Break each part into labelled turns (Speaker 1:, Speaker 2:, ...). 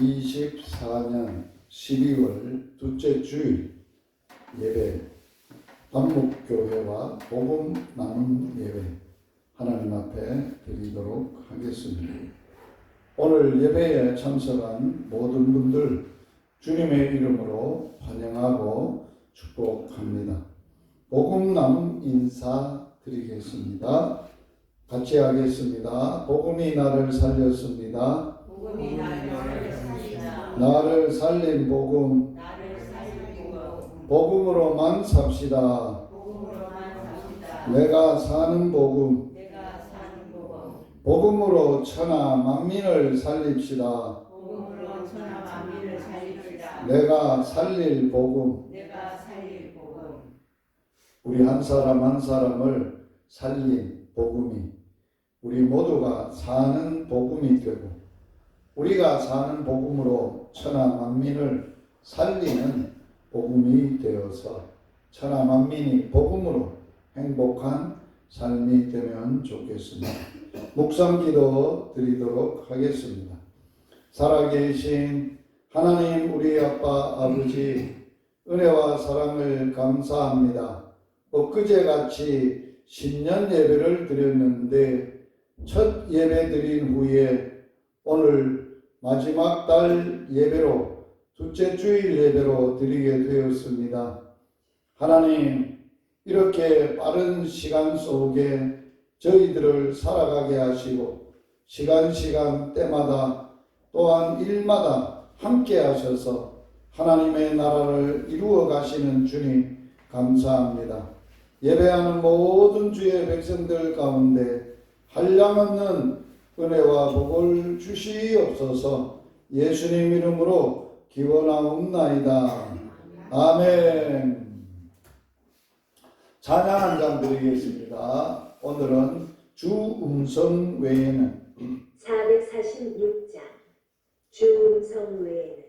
Speaker 1: 2024년 12월 둘째 주일 예배 단목교회와 복음 나눔 예배 하나님 앞에 드리도록 하겠습니다. 오늘 예배에 참석한 모든 분들 주님의 이름으로 환영하고 축복합니다. 복음 나눔 인사 드리겠습니다. 같이 하겠습니다. 복음이 나를 살렸습니다.
Speaker 2: 복음이 나를 살리다.
Speaker 1: 나를 살린 복음. 복음으로만 삽시다. 내가 사는 복음. 복음으로 천하 만민을 살립시다. 내가 살릴 복음. 우리 한 사람 한 사람을 살린 복음이 우리 모두가 사는 복음이 되고 우리가 사는 복음으로 천하 만민을 살리는 복음이 되어서 천하 만민이 복음으로 행복한 삶이 되면 좋겠습니다. 묵상기도 드리도록 하겠습니다. 살아계신 하나님 우리 아빠 아버지 은혜와 사랑을 감사합니다. 엊그제같이 신년 예배를 드렸는데 첫 예배 드린 후에 오늘 마지막 달 예배로 둘째 주일 예배로 드리게 되었습니다. 하나님 이렇게 빠른 시간 속에 저희들을 살아가게 하시고 시간 때마다 또한 일마다 함께 하셔서 하나님의 나라를 이루어 가시는 주님 감사합니다. 예배하는 모든 주의 백성들 가운데 한량없는 은혜와 복을 주시옵소서. 예수님 이름으로 기원하옵나이다. 아멘. 찬양 한 장 드리겠습니다. 오늘은 주 음성 외에는
Speaker 3: 446장 주 음성 외에는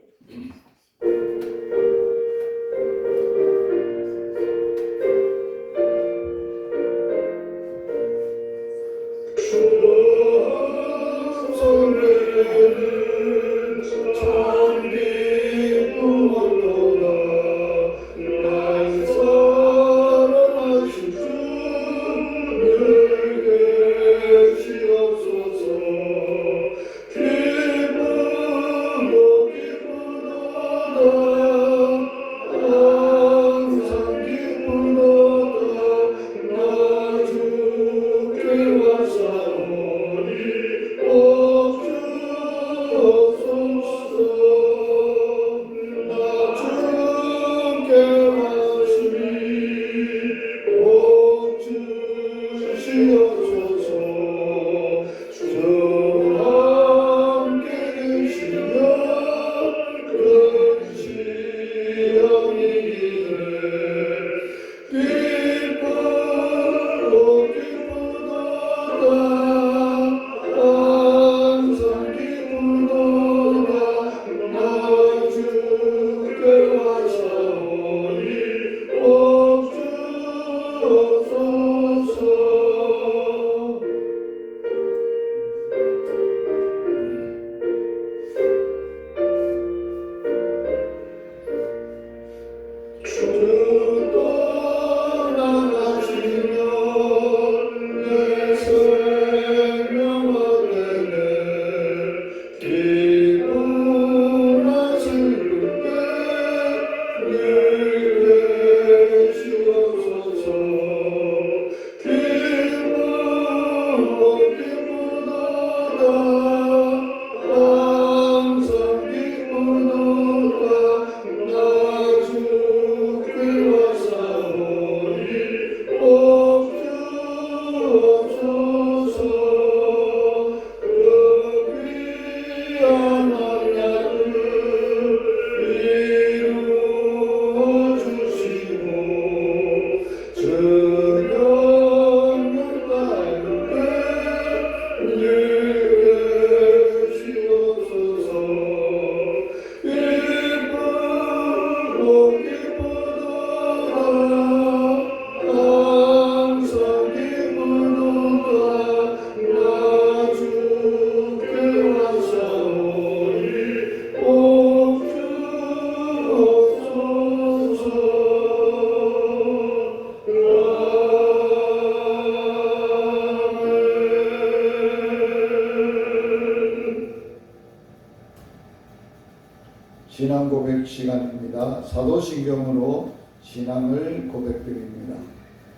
Speaker 1: 신앙 고백 시간입니다. 사도신경으로 신앙을 고백드립니다.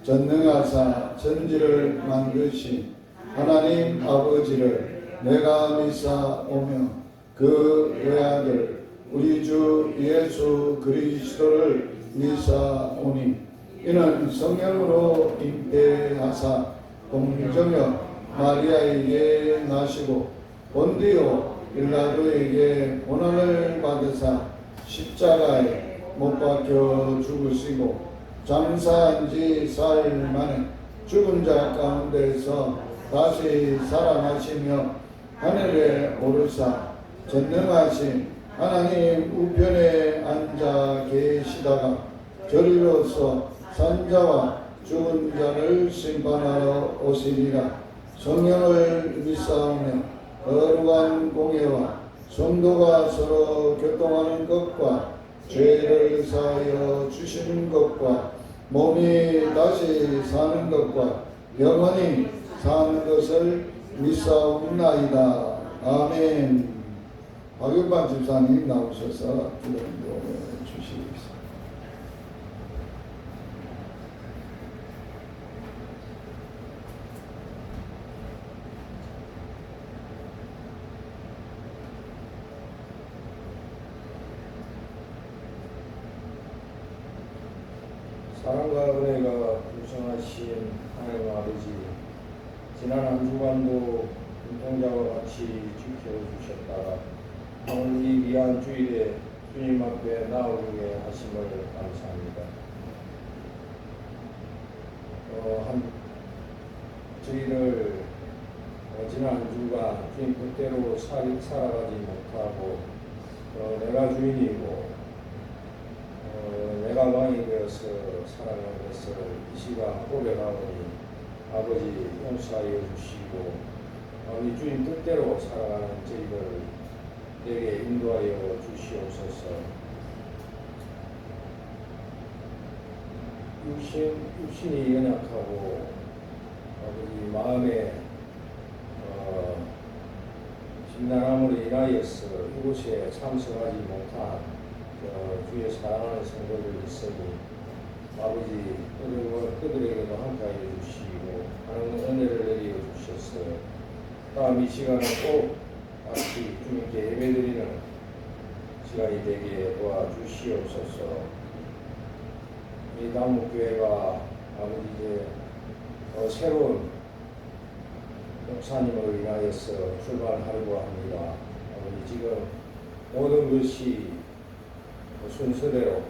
Speaker 1: 전능하사 천지를 만드신 하나님 아버지를 내가 믿사오며 그 외아들 우리 주 예수 그리스도를 믿사오니 이는 성령으로 잉태하사 동정녀 마리아에게 나시고 본디오 빌라도에게 고난을 받으사 십자가에 못 박혀 죽으시고 장사한 지 사흘 만에 죽은 자 가운데서 다시 살아나시며 하늘에 오르사 전능하신 하나님 우편에 앉아 계시다가 저리로서 산자와 죽은 자를 심판하러 오시리라. 성령을 믿사오며 거룩한 공예와 성도가 서로 교통하는 것과 죄를 사하여 주시는 것과 몸이 다시 사는 것과 영원히 사는 것을 믿사옵나이다. 아멘. 박윤반 집사님 나오셔서 기도해 주시겠습니다.
Speaker 4: 사랑과 은혜가 풍성하신 하나님 아버지, 지난 한 주간도 눈동자와 같이 지켜주셨다가 오늘 이 귀한 주일에 주님 앞에 나오게 하심을 감사합니다. 저희를 지난 한 주간 주님 뜻대로 살아가지 못하고 내가 주인이고 내가 왕이 되어서 살아가는 것을 이 시간 고백하오니 아버지 용서하여 주시고 아버지 주님 뜻대로 살아가는 저희들에게 인도하여 주시옵소서. 육신이 연약하고 아버지 마음에 심란함으로 인하여서 이곳에 참석하지 못한 주의 사랑하는 성도들 있으니 아버지 그들에게도 함께하여 주시고 하나님 은혜를 내려 주셔서 다음 이 시간은 꼭 같이 주님께 예배드리는 시간이 되게 도와주시옵소서. 이 남북교회가 아버지 이제 새로운 목사님으로 인하여서 출발하려고 합니다. 아버지 지금 모든 것이 순서대로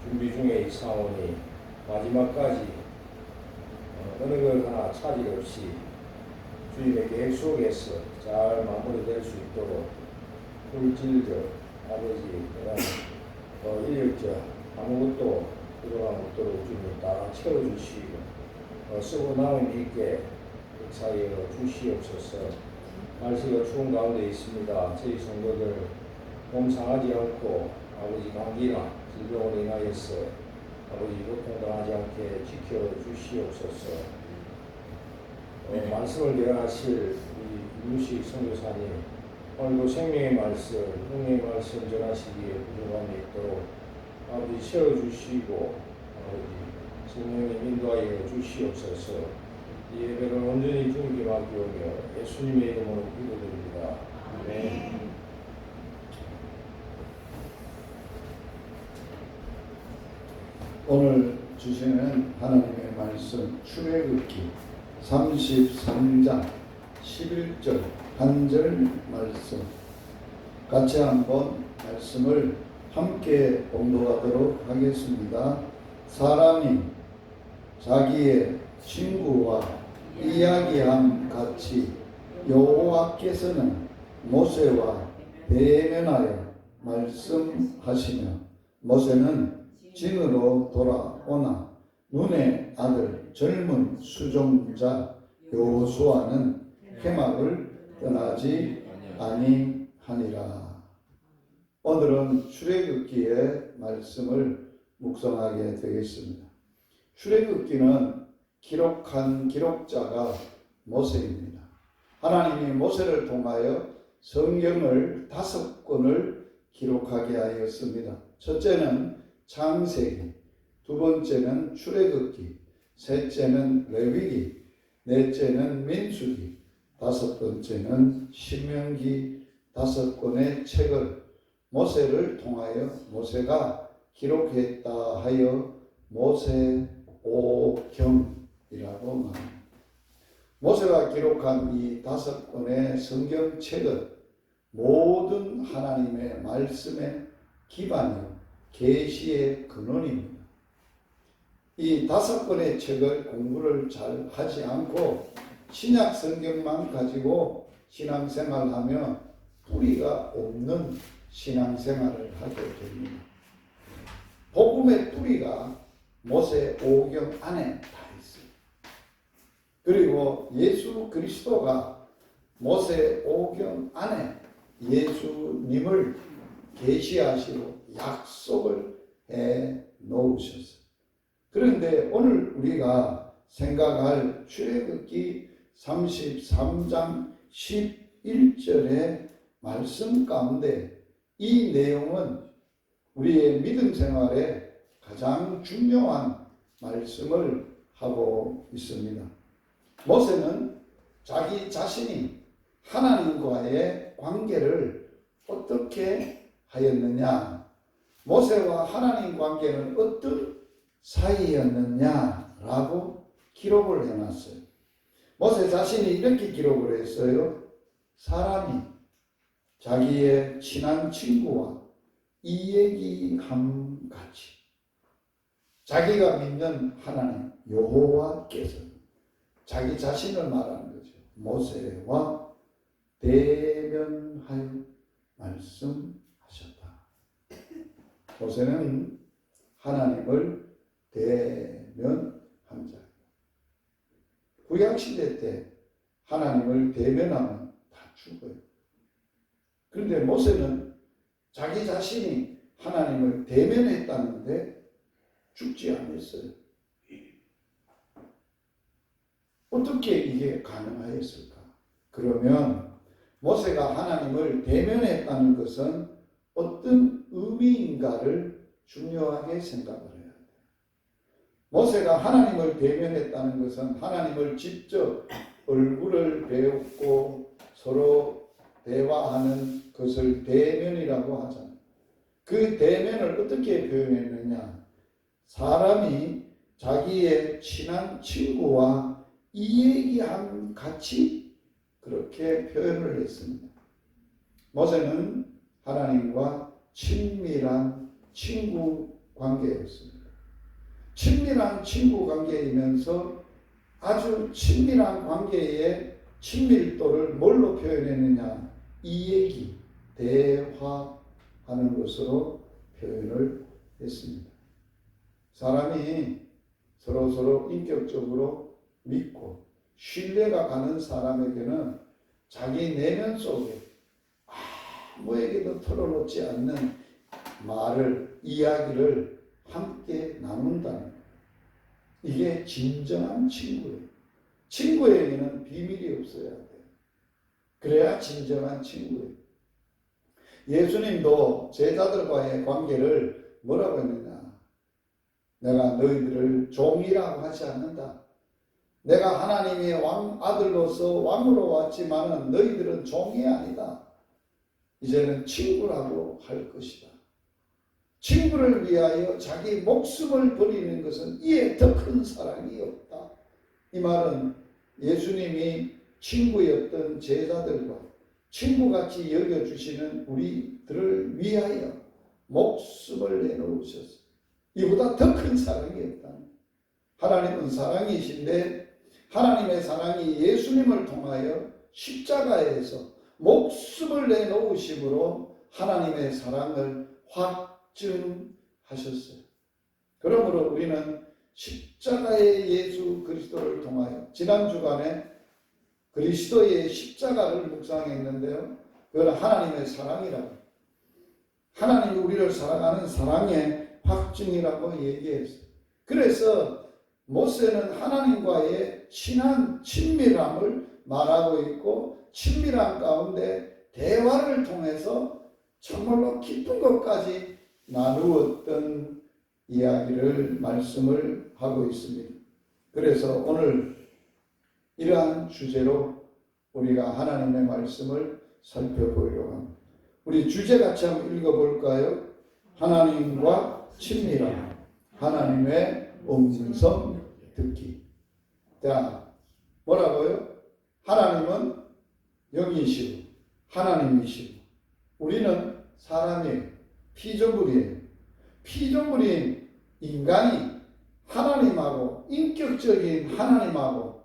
Speaker 4: 준비 중에 있사오니 마지막까지 어느 것 하나 차질 없이 주님의 계획 속에서 잘 마무리될 수 있도록 물질적 아버지 그다음 인력적 아무것도 부족함 없도록 주님 다 채워주시고 쓰고 남음 있게 역사하여 주시옵소서. 날씨가 추운 가운데 있습니다. 저희 성도들 몸 상하지 않고 아버지 감기나 질병으로 인하여서 아버지 고통당하지 않게 지켜주시옵소서. 말씀을 대하실 이유식 선교사님 오늘도 생명의 말씀, 흥의 말씀 전하시기에 부족함이 있도록 아버지 채워주시고 아버지 성령님 인도하여 주시옵소서. 이 예배를 온전히 주님께 맡기오며 예수님의 이름으로 기도드립니다. 아멘.
Speaker 1: 오늘 주시는 하나님의 말씀 출애굽기 33장 11절 한 절 말씀 같이 한번 말씀을 함께 봉독하도록 하겠습니다. 사람이 자기의 친구와 이야기함 같이 여호와께서는 모세와 대면하여 말씀하시며 모세는 진으로 돌아오나 눈의 아들 젊은 수종자 여호수아는 회막을 떠나지 아니하니라. 오늘은 출애굽기의 말씀을 묵상하게 되겠습니다. 출애굽기는 기록한 기록자가 모세입니다. 하나님이 모세를 통하여 성경을 5권을 기록하게 하였습니다. 첫째는 창세기, 두 번째는 출애굽기, 셋째는 레위기, 넷째는 민수기, 다섯 번째는 신명기 5권의 책을 모세를 통하여 모세가 기록했다 하여 모세오경이라고 말합니다. 모세가 기록한 이 5권의 성경책은 모든 하나님의 말씀의 기반이요 계시의 근원입니다. 이 5권의 책을 공부를 잘 하지 않고 신약 성경만 가지고 신앙생활하며 뿌리가 없는 신앙생활을 하게 됩니다. 복음의 뿌리가 모세오경 안에 다 있어요. 그리고 예수 그리스도가 모세오경 안에 예수님을 계시하시고 약속을 해 놓으셨어요. 그런데 오늘 우리가 생각할 출애굽기 33장 11절의 말씀 가운데 이 내용은 우리의 믿음 생활에 가장 중요한 말씀을 하고 있습니다. 모세는 자기 자신이 하나님과의 관계를 어떻게 하였느냐, 모세와 하나님 관계는 어떤 사이였느냐라고 기록을 해놨어요. 모세 자신이 이렇게 기록을 했어요. 사람이 자기의 친한 친구와 이야기함 같이 자기가 믿는 하나님 여호와께서 자기 자신을 말하는 거죠. 모세와 대면하여 말씀하셨다. 모세는 하나님을 대면한 자. 구약시대 때 하나님을 대면하면 다 죽어요. 그런데 모세는 자기 자신이 하나님을 대면했다는데 죽지 않았어요. 어떻게 이게 가능하였을까? 그러면 모세가 하나님을 대면했다는 것은 어떤 의미인가를 중요하게 생각을 해야 돼요. 모세가 하나님을 대면했다는 것은 하나님을 직접 얼굴을 배웠고 서로 대화하는 것을 대면이라고 하잖아요. 그 대면을 어떻게 표현했느냐? 사람이 자기의 친한 친구와 이야기함 같이 그렇게 표현을 했습니다. 모세는 하나님과 친밀한 친구 관계였습니다. 친밀한 친구 관계이면서 아주 친밀한 관계의 친밀도를 뭘로 표현했느냐? 이야기, 대화하는 것으로 표현을 했습니다. 사람이 서로 인격적으로 믿고 신뢰가 가는 사람에게는 자기 내면 속에 아무에게도 털어놓지 않는 말을, 이야기를 함께 나눈다는 거예요. 이게 진정한 친구예요. 친구에게는 비밀이 없어야 돼요. 그래야 진정한 친구예요. 예수님도 제자들과의 관계를 뭐라고 했느냐? 내가 너희들을 종이라고 하지 않는다. 내가 하나님의 아들로서 왕으로 왔지만은 너희들은 종이 아니다. 이제는 친구라고 할 것이다. 친구를 위하여 자기 목숨을 버리는 것은 이에 더 큰 사랑이 없다. 이 말은 예수님이 친구였던 제자들과 친구같이 여겨주시는 우리들을 위하여 목숨을 내놓으셨어요. 이보다 더 큰 사랑이 없다. 하나님은 사랑이신데 하나님의 사랑이 예수님을 통하여 십자가에서 목숨을 내놓으심으로 하나님의 사랑을 확증하셨어요. 그러므로 우리는 십자가의 예수 그리스도를 통하여 지난 주간에 그리스도의 십자가를 묵상했는데요. 그건 하나님의 사랑이라고, 하나님이 우리를 사랑하는 사랑의 확증이라고 얘기했어요. 그래서 모세는 하나님과의 친밀함을 말하고 있고 친밀함 가운데 대화를 통해서 정말로 기쁜 것까지 나누었던 이야기를 말씀을 하고 있습니다. 그래서 오늘 이러한 주제로 우리가 하나님의 말씀을 살펴보려고 합니다. 우리 주제 같이 한번 읽어볼까요? 하나님과 친밀함, 하나님의 음성 듣기. 자, 뭐라고요? 하나님은 영이시고 하나님이시고 우리는 사람이에요. 피조물이에요. 피조물인 인간이 하나님하고 인격적인 하나님하고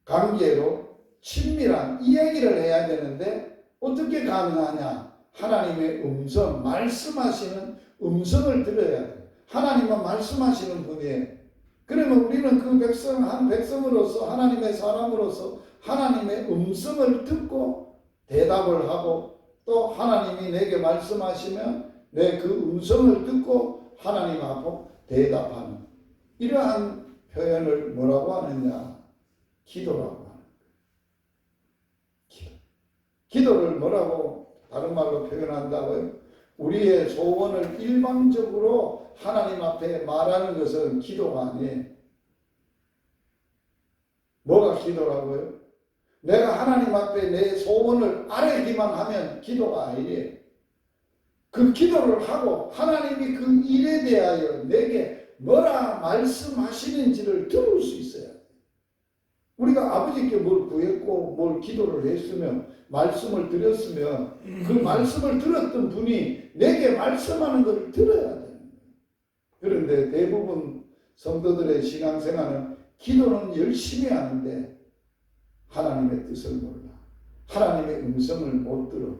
Speaker 1: 관계로 친밀한 이야기를 해야 되는데 어떻게 가능하냐? 하나님의 음성, 말씀하시는 음성을 들어야 돼요. 하나님은 말씀하시는 분이에요. 그러면 우리는 그 백성, 한 백성으로서 하나님의 사람으로서 하나님의 음성을 듣고 대답을 하고 또 하나님이 내게 말씀하시면 내 그 음성을 듣고 하나님하고 대답하는 이러한 표현을 뭐라고 하느냐? 기도라고 하는 거예요. 기도를 뭐라고 다른 말로 표현한다고요? 우리의 소원을 일방적으로 하나님 앞에 말하는 것은 기도가 아니에요. 뭐가 기도라고요? 내가 하나님 앞에 내 소원을 아뢰기만 하면 기도가 아니에요. 그 기도를 하고 하나님이 그 일에 대하여 내게 뭐라 말씀하시는지를 들을 수 있어야 돼요. 우리가 아버지께 뭘 구했고 뭘 기도를 했으면 말씀을 드렸으면 그 말씀을 들었던 분이 내게 말씀하는 것을 들어야 돼요. 그런데 대부분 성도들의 신앙생활은 기도는 열심히 하는데 하나님의 뜻을 몰라. 하나님의 음성을 못 들어.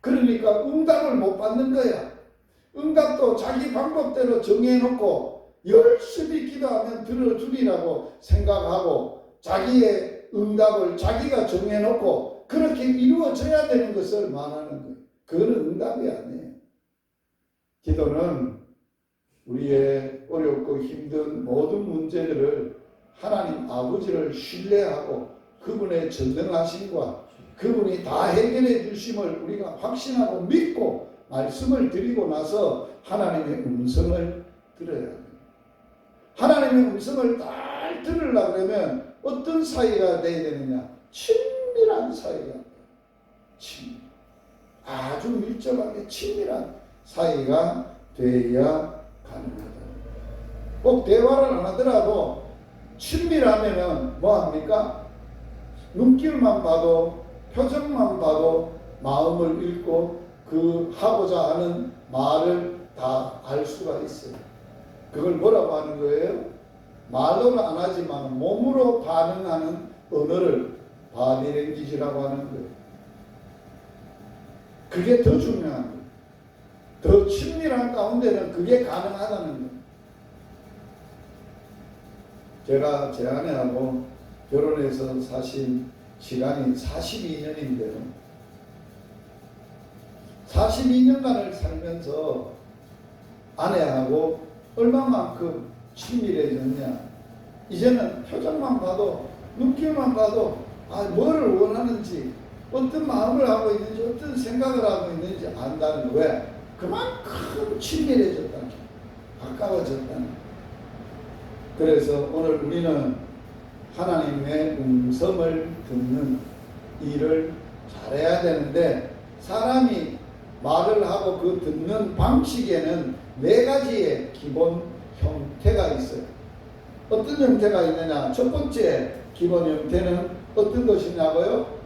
Speaker 1: 그러니까 응답을 못 받는 거야. 응답도 자기 방법대로 정해놓고 열심히 기도하면 들어주리라고 생각하고 자기의 응답을 자기가 정해놓고 그렇게 이루어져야 되는 것을 말하는 거예요. 그거는 응답이 아니에요. 기도는 우리의 어렵고 힘든 모든 문제들을 하나님 아버지를 신뢰하고 그분의 전능하심과 그분이 다 해결해 주심을 우리가 확신하고 믿고 말씀을 드리고 나서 하나님의 음성을 들어야 돼요. 하나님의 음성을 잘 들으려고 그러면 어떤 사이가 돼야 되느냐? 친밀한 사이가 친밀. 아주 밀접하게 친밀한 사이가 돼야 가능하다. 꼭 대화를 안 하더라도 친밀하면은 뭐합니까? 눈길만 봐도 표정만 봐도 마음을 읽고 그 하고자 하는 말을 다 알 수가 있어요. 그걸 뭐라고 하는 거예요? 말로는 안 하지만 몸으로 반응하는 언어를 바디랭귀지라고 하는 거예요. 그게 더 중요한 거예요. 더 친밀한 가운데는 그게 가능하다는 거예요. 제가 제 아내하고 결혼해서 사신 시간이 42년인데요. 42년간을 살면서 아내하고 얼마만큼 친밀해졌냐. 이제는 표정만 봐도 눈길만 봐도 뭐를 원하는지 어떤 마음을 하고 있는지 어떤 생각을 하고 있는지 안다는 거예요. 왜? 그만큼 친밀해졌다는 거예요. 가까워졌다는 거예요. 그래서 오늘 우리는 하나님의 음성을 듣는 일을 잘해야 되는데 사람이 말을 하고 그 듣는 방식에는 4가지의 기본 형태가 있어요. 어떤 형태가 있느냐? 첫 번째 기본 형태는 어떤 것이냐고요?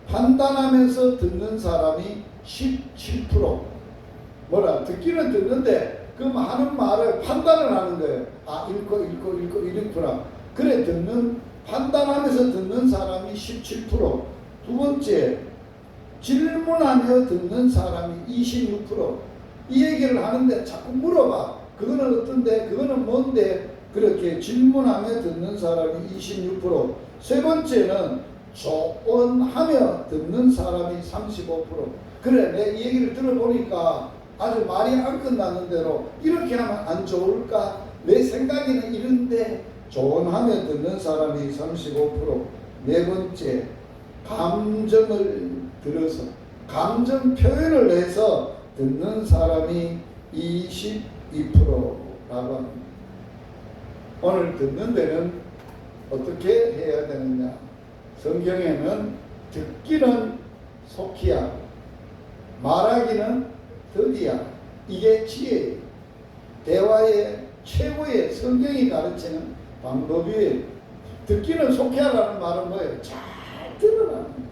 Speaker 1: 판단하면서 듣는 사람이 17%. 뭐라? 듣기는 듣는데 그 하는 말을 판단을 하는 거예요. 읽고 이렇구나. 그래 판단하면서 듣는 사람이 17%. 두 번째, 질문하며 듣는 사람이 26%. 이 얘기를 하는데 자꾸 물어봐. 그거는 어떤데? 그거는 뭔데? 그렇게 질문하며 듣는 사람이 26%. 세 번째는 조언하며 듣는 사람이 35%. 그래, 내 이 얘기를 들어보니까 아주 말이 안 끝나는 대로 이렇게 하면 안 좋을까? 내 생각에는 이런데 조언하며 듣는 사람이 35%. 네 번째, 감정을 들어서 감정 표현을 해서 듣는 사람이 22%라고 합니다. 오늘 듣는 데는 어떻게 해야 되느냐? 성경에는 듣기는 속히 하고 말하기는 더디 하고, 이게 지혜예요. 대화의 최고의 성경이 가르치는 방법이에요. 듣기는 속히 하라는 말은 뭐예요? 잘 들으라는 거예요.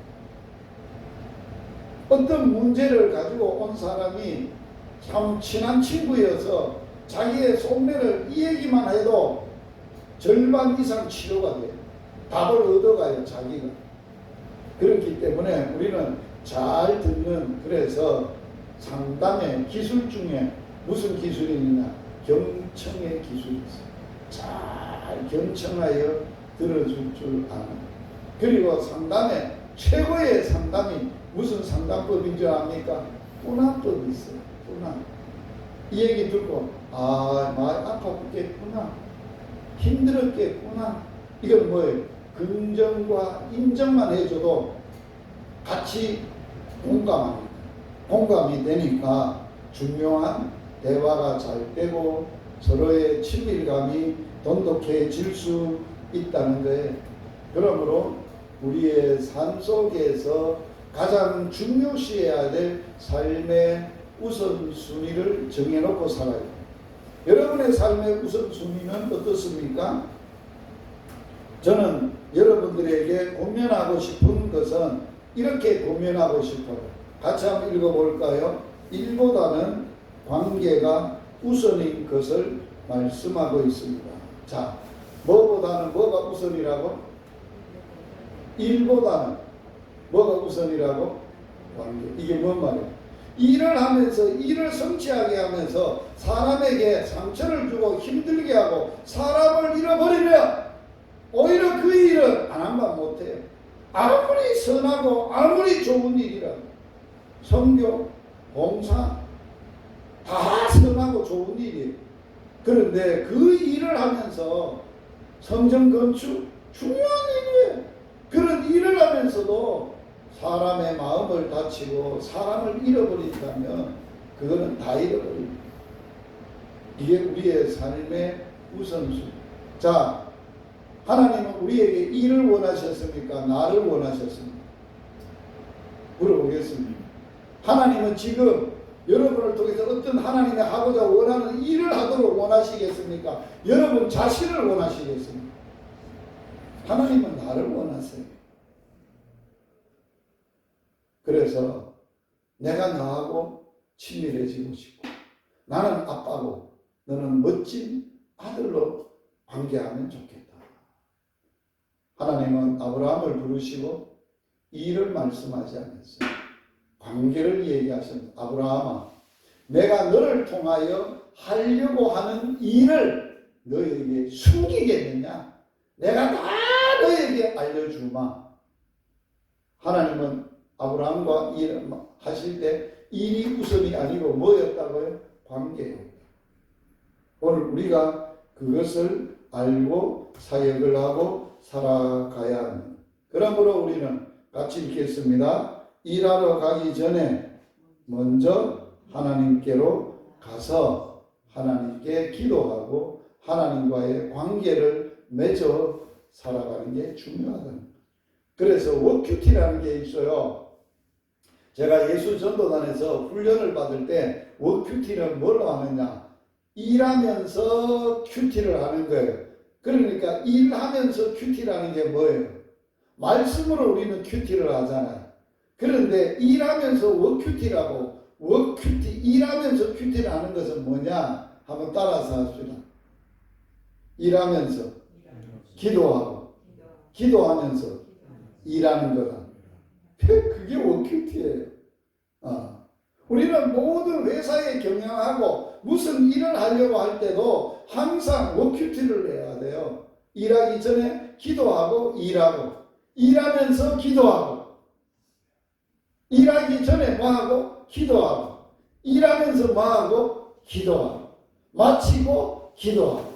Speaker 1: 어떤 문제를 가지고 온 사람이 참 친한 친구여서 자기의 속내를 이 얘기만 해도 절반 이상 치료가 돼요. 답을 얻어가요, 자기가. 그렇기 때문에 우리는 잘 듣는, 그래서 상담의 기술 중에 무슨 기술이 있냐? 경청의 기술이 있어요. 잘 경청하여 들어줄 줄 아는. 그리고 상담의 최고의 상담이 무슨 상담법인 줄 압니까? 분한법이 있어요. 분한. 이 얘기 듣고 많이 아팠겠구나, 힘들었겠구나. 이건 뭐예요? 긍정과 인정만 해줘도 같이 공감이 되니까 중요한 대화가 잘 되고 서로의 친밀감이 돈독해질 수 있다는 거예요. 그러므로 우리의 삶 속에서 가장 중요시해야 될 삶의 우선순위를 정해놓고 살아야 돼요. 여러분의 삶의 우선순위는 어떻습니까? 저는 여러분들에게 권면하고 싶은 것은 이렇게 권면하고 싶어요. 같이 한번 읽어볼까요? 일보다는 관계가 우선인 것을 말씀하고 있습니다. 자, 뭐보다는 뭐가 우선이라고? 일보다는 뭐가 우선이라고? 관계. 이게 뭔 말이에요? 일을 하면서, 일을 성취하게 하면서 사람에게 상처를 주고 힘들게 하고 사람을 잃어버리면 오히려 그 일은 안 하면 못해요. 아무리 선하고 아무리 좋은 일이라도, 선교, 봉사 다 선하고 좋은 일이에요. 그런데 그 일을 하면서 성전 건축 중요한 일이에요. 그런 일을 하면서도 사람의 마음을 다치고 사람을 잃어버린다면 그거는 다 잃어버립니다. 이게 우리의 삶의 우선순위. 자, 하나님은 우리에게 일을 원하셨습니까? 나를 원하셨습니까? 물어보겠습니다. 하나님은 지금 여러분을 통해서 어떤 하나님이 하고자 원하는 일을 하도록 원하시겠습니까? 여러분 자신을 원하시겠습니까? 하나님은 나를 원하세요. 그래서 내가 너하고 친밀해지고 싶고, 나는 아빠고 너는 멋진 아들로 관계하면 좋겠다. 하나님은 아브라함을 부르시고 일을 말씀하지 않았어요. 관계를 얘기하셨습니다. 아브라함아, 내가 너를 통하여 하려고 하는 일을 너에게 숨기겠느냐? 내가 다 너에게 알려주마. 하나님은 아브라함과 일을 하실 때 일이 우선이 아니고 뭐였다고요? 관계였다. 오늘 우리가 그것을 알고 사역을 하고 살아가야 합니다. 그러므로 우리는 같이 읽겠습니다. 일하러 가기 전에 먼저 하나님께로 가서 하나님께 기도하고 하나님과의 관계를 맺어 살아가는 게 중요하다. 그래서 워큐티라는 게 있어요. 제가 예수전도단에서 훈련을 받을 때 워큐티는 뭐로 하느냐? 일하면서 큐티를 하는 거예요. 그러니까 일하면서 큐티라는 게 뭐예요? 말씀으로 우리는 큐티를 하잖아요. 그런데 일하면서 워큐티라고, 워큐티, 일하면서 큐티를 하는 것은 뭐냐? 한번 따라서 합시다. 일하면서 기도하고, 기도하면서 일하는 거다. 그게 워큐티예요. 우리는 모든 회사에 경영하고 무슨 일을 하려고 할 때도 항상 워큐티를 해야 돼요. 일하기 전에 기도하고 일하고, 일하면서 기도하고, 일하기 전에 뭐하고? 기도하고, 일하면서 뭐하고? 기도하고, 마치고 기도하고.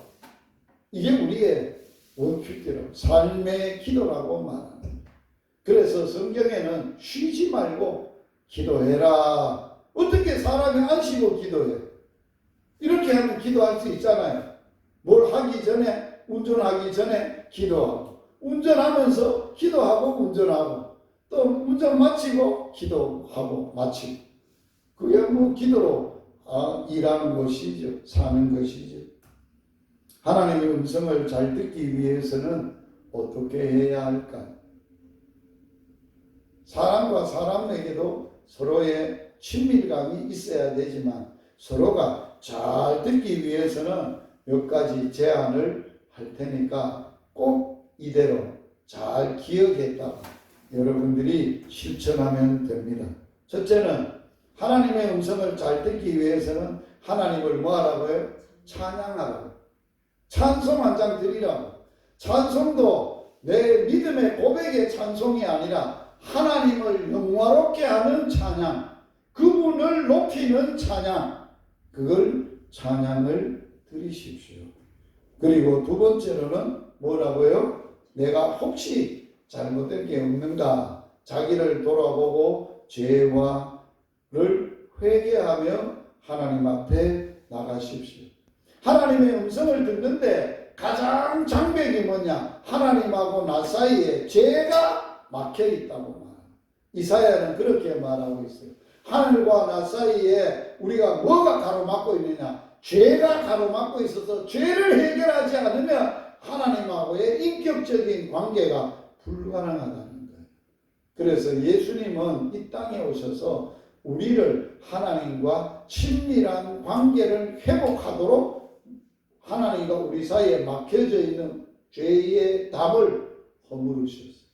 Speaker 1: 이게 우리의 워큐티라고, 삶의 기도라고 말합니다. 그래서 성경에는 쉬지 말고 기도해라, 어떻게 사람이 안 쉬고 기도해? 이렇게 하면 기도할 수 있잖아요. 뭘 하기 전에, 운전하기 전에 기도하고, 운전하면서 기도하고 운전하고, 또 운전 마치고 기도하고 마치고. 그게 뭐 기도로 일하는 것이죠. 사는 것이죠. 하나님의 음성을 잘 듣기 위해서는 어떻게 해야 할까? 사람과 사람에게도 서로의 친밀감이 있어야 되지만 서로가 잘 듣기 위해서는 몇 가지 제안을 할 테니까 꼭 이대로 잘 기억했다가 여러분들이 실천하면 됩니다. 첫째는 하나님의 음성을 잘 듣기 위해서는 하나님을 뭐하라고요? 찬양하라고. 찬송 한 장 드리라고. 찬송도 내 믿음의 고백의 찬송이 아니라 하나님을 영화롭게 하는 찬양, 그분을 높이는 찬양, 그걸 찬양을 드리십시오. 그리고 두 번째로는 뭐라고요? 내가 혹시 잘못된 게 없는가 자기를 돌아보고 죄와를 회개하며 하나님 앞에 나가십시오. 하나님의 음성을 듣는데 가장 장벽이 뭐냐? 하나님하고 나 사이에 죄가 막혀 있다고 말합니다. 이사야는 그렇게 말하고 있어요. 하늘과 나 사이에 우리가 뭐가 가로막고 있느냐? 죄가 가로막고 있어서 죄를 해결하지 않으면 하나님하고의 인격적인 관계가 불가능하다는 거예요. 그래서 예수님은 이 땅에 오셔서 우리를 하나님과 친밀한 관계를 회복하도록 하나님과 우리 사이에 막혀져 있는 죄의 답을 허물으셨어요.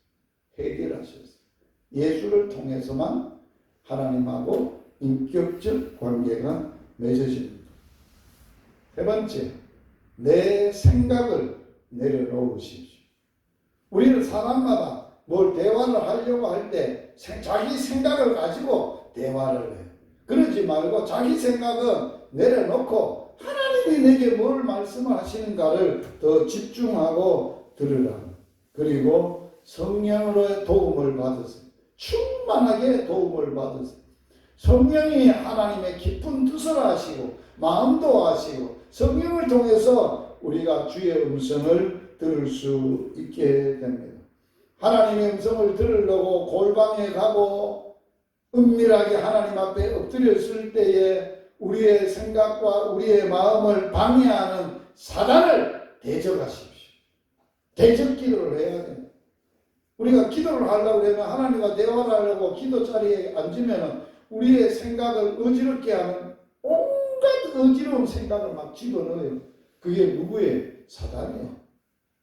Speaker 1: 해결하셨어요. 예수를 통해서만 하나님하고 인격적 관계가 맺어집니다. 세 번째, 내 생각을 내려놓으십시오. 우리는 사람마다 뭘 대화를 하려고 할 때 자기 생각을 가지고 대화를 해요. 그러지 말고 자기 생각은 내려놓고 하나님이 내게 뭘 말씀하시는가를 더 집중하고 들으라. 그리고 성령으로의 도움을 받으세요. 충만하게 도움을 받으세요. 성령이 하나님의 깊은 뜻을 아시고 마음도 아시고 성령을 통해서 우리가 주의 음성을 들을 수 있게 됩니다. 하나님의 음성을 들으려고 골방에 가고 은밀하게 하나님 앞에 엎드렸을 때에 우리의 생각과 우리의 마음을 방해하는 사단을 대적하십시오. 대적 기도를 해야 돼요. 우리가 기도를 하려고 하면 하나님과 대화를 하려고 기도 자리에 앉으면 우리의 생각을 어지럽게 하는 온갖 어지러운 생각을 막 집어넣어요. 그게 누구예요? 사단이에요.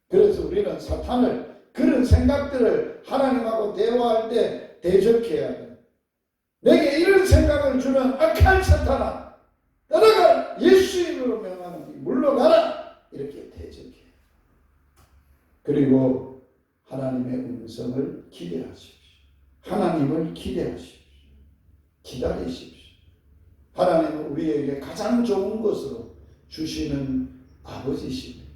Speaker 1: 그래서 우리는 사탄을, 그런 생각들을 하나님하고 대화할 때 대적해야 돼요. 내게 이런 생각을 주는 악한 사탄아, 떠나가라! 예수 이름으로 명하노니 물러가라! 이렇게 대적해요. 그리고 하나님의 음성을 기대하십시오. 하나님을 기대하십시오. 기다리십시오. 하나님은 우리에게 가장 좋은 것으로 주시는 아버지십니다.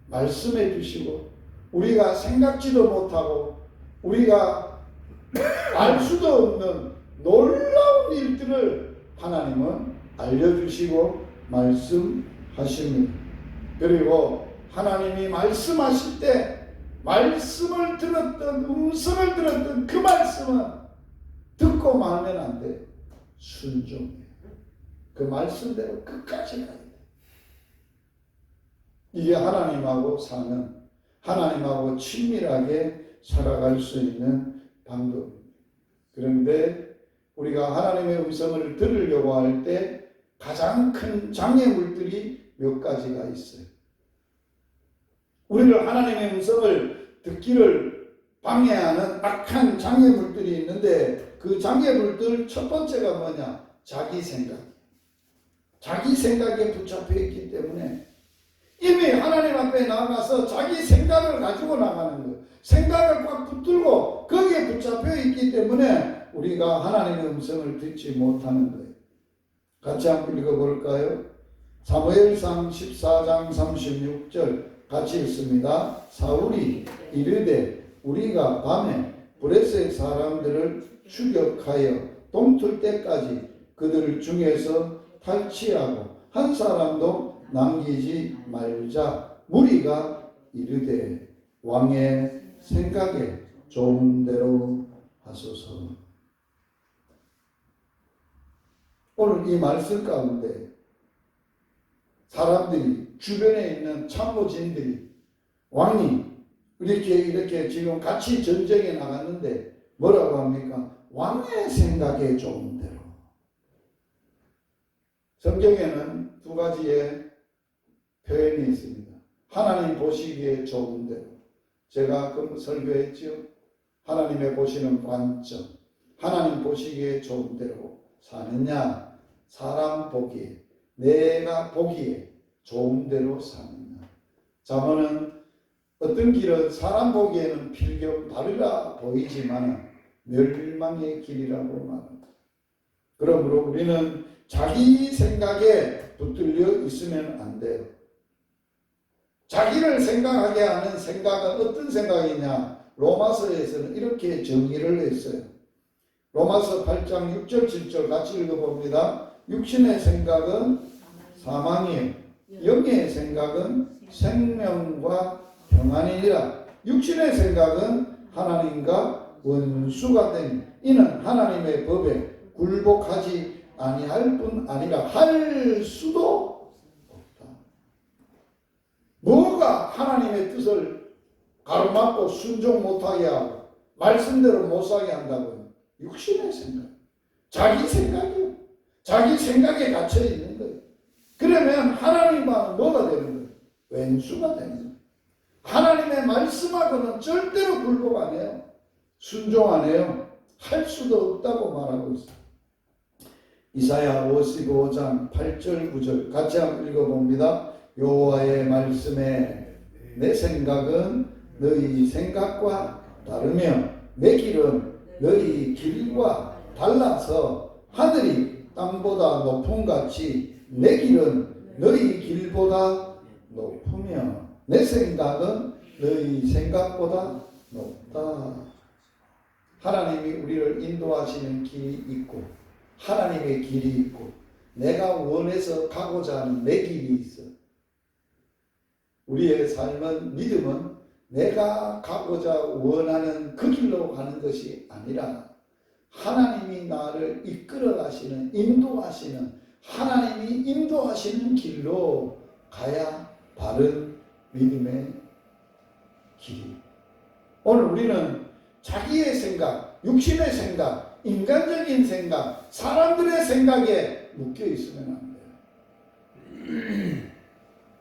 Speaker 1: 말씀해 주시고 우리가 생각지도 못하고 우리가 알 수도 없는 놀라운 일들을 하나님은 알려주시고 말씀하십니다. 그리고 하나님이 말씀하실 때 말씀을 들었던, 음성을 들었던 그 말씀은 듣고 말면 안 돼. 순종해. 그 말씀대로 끝까지 가야 돼. 이게 하나님하고 사는, 하나님하고 친밀하게 살아갈 수 있는 방법입니다. 그런데 우리가 하나님의 음성을 들으려고 할 때 가장 큰 장애물들이 몇 가지가 있어요. 우리를 하나님의 음성을 듣기를 방해하는 악한 장애물들이 있는데 그 장애물들 첫 번째가 뭐냐? 자기 생각. 자기 생각에 붙잡혀 있기 때문에 이미 하나님 앞에 나가서 자기 생각을 가지고 나가는 거예요. 생각을 꽉 붙들고 거기에 붙잡혀 있기 때문에 우리가 하나님의 음성을 듣지 못하는 거예요. 같이 한번 읽어볼까요? 사무엘상 14장 36절 같이 읽습니다. 사울이 이르되 우리가 밤에 브레셋 사람들을 추격하여 동틀 때까지 그들 중에서 탈취하고 한 사람도 남기지 말자. 무리가 이르되 왕의 생각에 좋은 대로 하소서. 오늘 이 말씀 가운데 사람들이, 주변에 있는 참모진들이, 왕이 이렇게 지금 같이 전쟁에 나갔는데 뭐라고 합니까? 왕의 생각에 좋은 대로. 성경에는 두 가지의 표현이 있습니다. 하나님 보시기에 좋은 대로. 제가 설교했죠. 하나님의 보시는 관점. 하나님 보시기에 좋은 대로 사느냐, 사람 보기에, 내가 보기에 좋은 대로 사느냐. 잠언은 어떤 길은 사람 보기에는 필경 바르라 보이지만 멸망의 길이라고 말합니다. 그러므로 우리는 자기 생각에 붙들려 있으면 안 돼요. 자기를 생각하게 하는 생각은 어떤 생각이냐? 로마서에서는 이렇게 정의를 했어요. 로마서 8장 6절 7절 같이 읽어봅니다. 육신의 생각은 사망이요, 영의 생각은 생명과 평안이니라. 육신의 생각은 하나님과 원수가 되니 이는 하나님의 법에 굴복하지 아니할 뿐 아니라 할 수도 없다. 뭐가 하나님의 뜻을 가로막고 순종 못하게 하고 말씀대로 못 사게 한다고요? 육신의 생각, 자기 생각이요. 자기 생각에 갇혀 있는 거예요. 그러면 하나님과는 뭐가 되는 거예요? 왼수가 되는 거예요. 하나님의 말씀하고는 절대로 굴복 안 해요. 순종 안 해요. 할 수도 없다고 말하고 있어요. 이사야 55장 8절 9절 같이 한번 읽어봅니다. 여호와의 말씀에 내 생각은 너희 생각과 다르며 내 길은 너희 길과 달라서 하늘이 땅보다 높음같이 내 길은 너희 길보다 높으며 내 생각은 너희 생각보다 높다. 하나님이 우리를 인도하시는 길이 있고 하나님의 길이 있고 내가 원해서 가고자 하는 내 길이 있어. 우리의 삶은, 믿음은 내가 가고자 원하는 그 길로 가는 것이 아니라 하나님이 나를 이끌어 가시는, 인도하시는, 하나님이 인도하시는 길로 가야 바른 믿음의 길이. 오늘 우리는 자기의 생각, 육신의 생각, 인간적인 생각, 사람들의 생각에 묶여 있으면 안 돼요.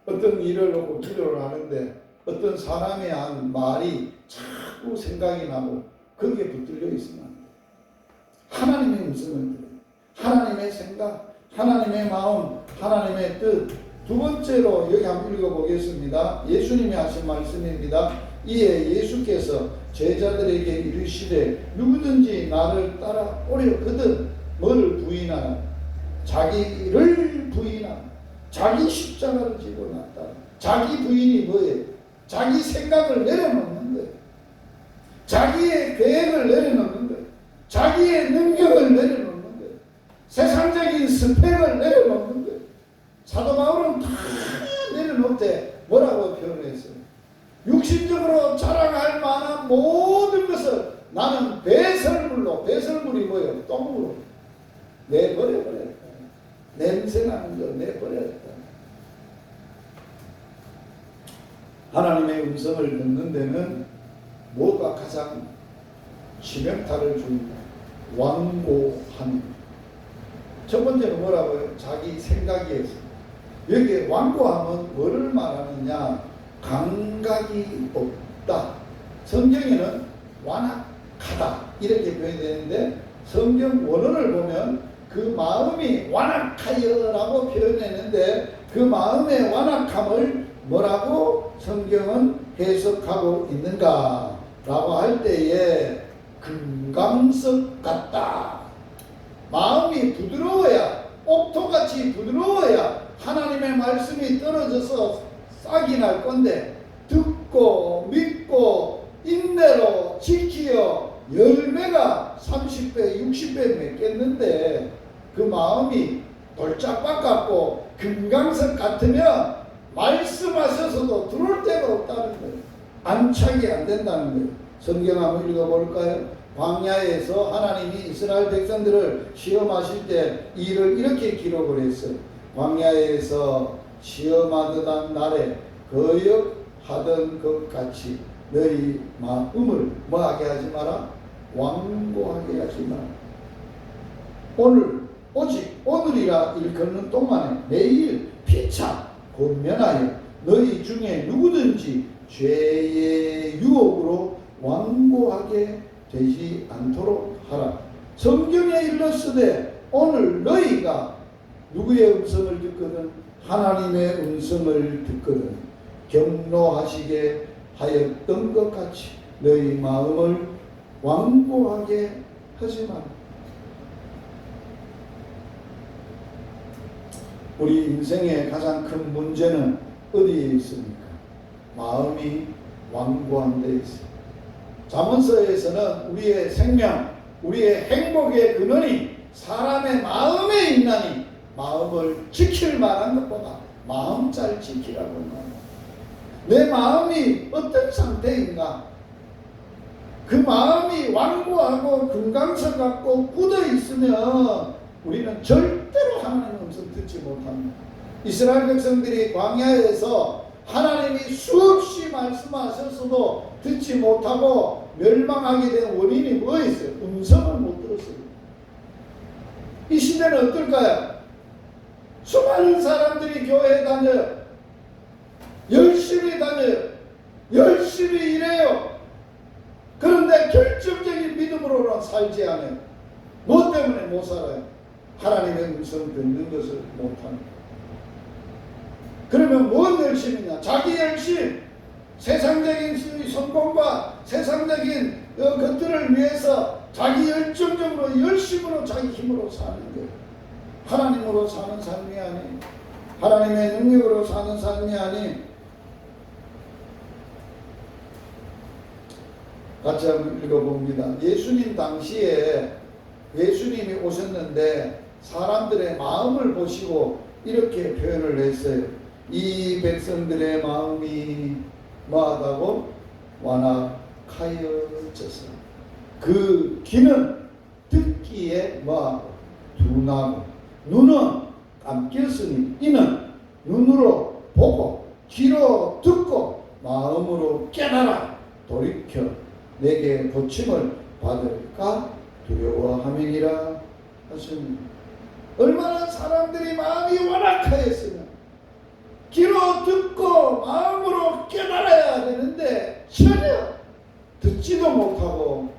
Speaker 1: 어떤 일을 놓고 기도를 하는데 어떤 사람이 한 말이 자꾸 생각이 나고 거기에 붙들려 있으면 안 돼요. 하나님의 음성을 들어요. 하나님의 생각, 하나님의 마음, 하나님의 뜻. 두 번째로 여기 한번 읽어보겠습니다. 예수님이 하신 말씀입니다. 이에 예수께서 제자들에게 이르시되 누구든지 나를 따라오려거든 뭐를 부인하라? 자기를 부인하라. 자기 십자가를 지고 나따라. 자기 부인이 뭐예요? 자기 생각을 내려놓는 거예요. 자기의 계획을 내려놓는 거예요. 자기의 능력을 내려놓는 거예요. 세상적인 스펙을 내려놓는 거예요. 사도 바울은 다 내려놓되 뭐라고 표현했어요? 육신적으로 자랑할 만한 모든 것을 나는 배설물로, 배설물이 뭐예요? 똥으로 내버려버렸다. 냄새나는 거 내버렸다. 하나님의 음성을 듣는 데는 뭐가 가장 치명타를 줍니다. 완고함. 첫 번째는 뭐라고요? 자기 생각이었어요. 여기에 완고함은 뭐를 말하느냐? 감각이 없다. 성경에는 완악하다 이렇게 표현이 되는데 성경 원어를 보면 그 마음이 완악하여라고 표현했는데 그 마음의 완악함을 뭐라고 성경은 해석하고 있는가 라고 할 때에 금강석 같다. 마음이 부드러워야, 옥토같이 부드러워야 하나님의 말씀이 떨어져서 싹이 날 건데 듣고 믿고 인내로 지키어 열매가 30배, 60배 맺겠는데 그 마음이 돌짝박 같고 금강석 같으면 말씀하셔서도 들어올 데가 없다는 거예요. 안착이 안 된다는 거예요. 성경 한번 읽어볼까요? 광야에서 하나님이 이스라엘 백성들을 시험하실 때 이를 이렇게 기록을 했어요. 광야에서 시험하던 날에 거역하던 것 같이 너희 마음을 뭐하게 하지 마라? 완고하게 하지 마라. 오늘 오직 오늘이라 일컫는 동안에 매일 피차 권면하여 너희 중에 누구든지 죄의 유혹으로 완고하게 되지 않도록 하라. 성경에 일렀으되 오늘 너희가 누구의 음성을 듣거든 하나님의 음성을 듣거든 경노하시게 하였던 것 같이 너희 마음을 완고하게 하지 마라. 우리 인생의 가장 큰 문제는 어디에 있습니까? 마음이 완고한 데 있습니다. 잠언서에서는 우리의 생명, 우리의 행복의 근원이 사람의 마음에 있나니 마음을 지킬 만한 것보다 마음 잘 지키라고 말합니다. 내 마음이 어떤 상태인가? 그 마음이 완고하고 금강석 같고 굳어 있으면 우리는 절대로 하나님의 음성 듣지 못합니다. 이스라엘 백성들이 광야에서 하나님이 수없이 말씀하셨어도 듣지 못하고 멸망하게 된 원인이 뭐였어요? 음성을 못 들었어요. 이 시대는 어떨까요? 수많은 사람들이 교회에 다녀요. 열심히 다녀요. 열심히 일해요. 그런데 결정적인 믿음으로는 살지 않아요. 뭐 때문에 못 살아요? 하나님의 음성 듣는 것을 못합니다. 그러면 뭔 열심이냐? 자기 열심, 세상적인 성공과 세상적인 것들을 위해서 자기 열정적으로 열심으로 자기 힘으로 사는 거예요. 하나님으로 사는 삶이 아닌, 하나님의 능력으로 사는 삶이 아닌. 같이 한번 읽어봅니다. 예수님 당시에 예수님이 오셨는데 사람들의 마음을 보시고 이렇게 표현을 했어요. 이 백성들의 마음이 뭐하다고? 완악하여져서 그 귀는 듣기에 뭐하고? 둔하고 눈은 감겼으니 이는 눈으로 보고 귀로 듣고 마음으로 깨달아 돌이켜 내게 고침을 받을까 두려워함이니라 하십니다. 얼마나 사람들이 마음이 완악하였으면 귀로 듣고 마음으로 깨달아야 되는데 전혀 듣지도 못하고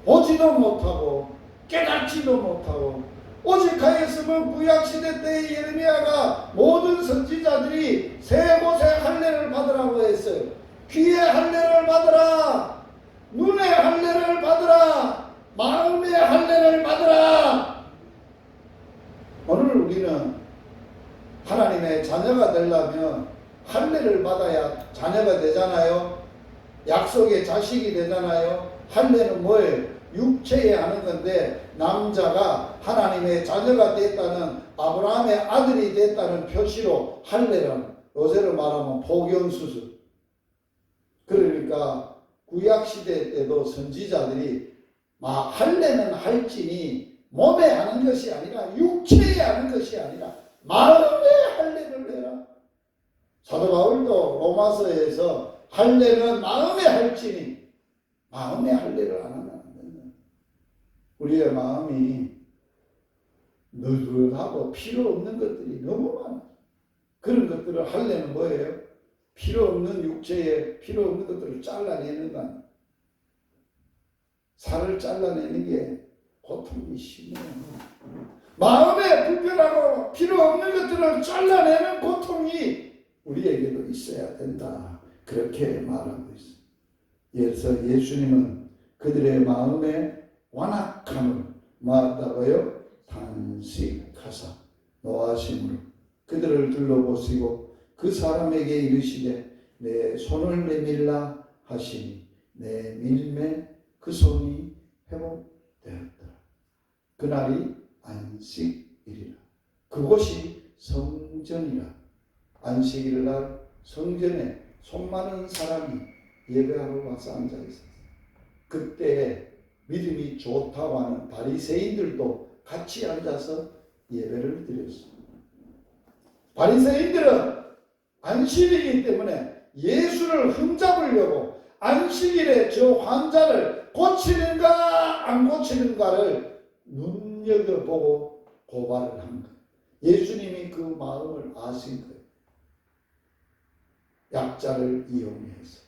Speaker 1: 보지도 못하고 깨닫지도 못하고 오직 하였으면 구약시대 때 예레미야가 모든 선지자들이 세 곳에 할례를 받으라고 했어요. 귀에 할례를 받으라, 눈에 할례를 받으라, 마음의 할례를 받으라. 오늘 우리는 하나님의 자녀가 되려면 할례를 받아야 자녀가 되잖아요. 약속의 자식이 되잖아요. 할례는 뭐예요? 육체에 하는 건데 남자가 하나님의 자녀가 됐다는 아브라함의 아들이 됐다는 표시로 할례라는, 요새로 말하면 포경수술. 그러니까 구약시대 때도 선지자들이 할례는 할지니 몸에 하는 것이 아니라 육체에 하는 것이 아니라 마음에 할례를 해라. 사도 바울도 로마서에서 할례는 마음에 할지니 마음에 할례를 안 하면 안 된다. 우리의 마음이 느긋하고 필요 없는 것들이 너무 많아. 그런 것들을 할례는 뭐예요? 필요 없는 육체에 필요 없는 것들을 잘라내는 것. 살을 잘라내는 게 고통이 심해요. 마음에 불편하고 필요 없는 것들을 잘라내는 고통이 우리에게도 있어야 된다. 그렇게 말하고 있어요. 그래서 예수님은 그들의 마음에 완악함을 뭐한다고요? 탄식하사 노하심으로 그들을 둘러보시고 그 사람에게 이르시되 내 손을 내밀라 하시니 내 밀매 그 손이 그날이 안식일이라. 그곳이 성전이라. 안식일 날 성전에 손많은 사람이 예배하러 와서 앉아 있었어요. 그때 믿음이 좋다고 하는 바리새인들도 같이 앉아서 예배를 드렸습니다. 바리새인들은 안식일이기 때문에 예수를 흠잡으려고 안식일에 저 환자를 고치는가 안 고치는가를 눈여겨보고 고발을 한 거예요. 예수님이 그 마음을 아신 거예요. 약자를 이용해서